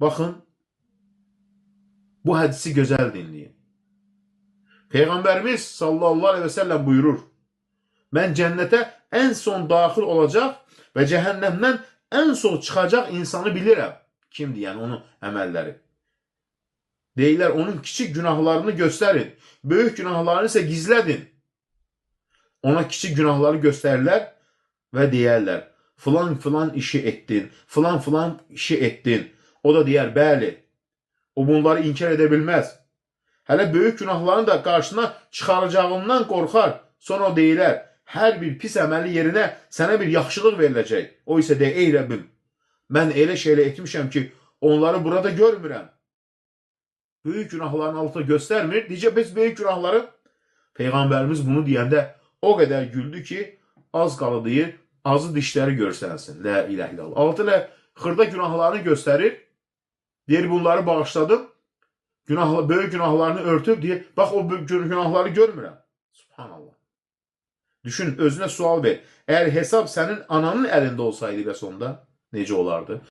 Baxın, bu hədisi gözəl dinləyin. Peyğəmbərimiz sallallahu aleyhi və səlləm buyurur, mən cənnətə ən son daxil olacaq və cəhənnəmdən ən son çıxacaq insanı bilirəm. Kimdir? Yəni onun əməlləri. Deyirlər, onun kiçik günahlarını göstərin, böyük günahlarını isə gizlədin. Ona kiçik günahları göstərirlər və deyərlər, filan işi etdin, filan işi etdin. O da deyər, bəli, o bunları inkar edə bilməz. Hələ böyük günahlarını da qarşına çıxaracağından qorxar. Sonra o deyilər, hər bir pis əməli yerinə sənə bir yaxşılıq veriləcək. O isə deyir, ey Rəbbim, mən elə şeylə etmişəm ki, onları burada görmürəm. Böyük günahların altına göstərmir. Deyəcək, biz böyük günahları. Peyğəmbərimiz bunu deyəndə o qədər güldü ki, az qalı deyir, azı dişləri görsənsin. La ilahe illallah. Altı ilə xırda günahlarını göstərir. Deyir, bunları bağışladım. Böyük günahlarını örtüb, deyir, bax o günahları görmürəm. Subhanallah. Düşün, özünə sual ver. Əgər hesab sənin ananın əlində olsaydı və sonda necə olardı?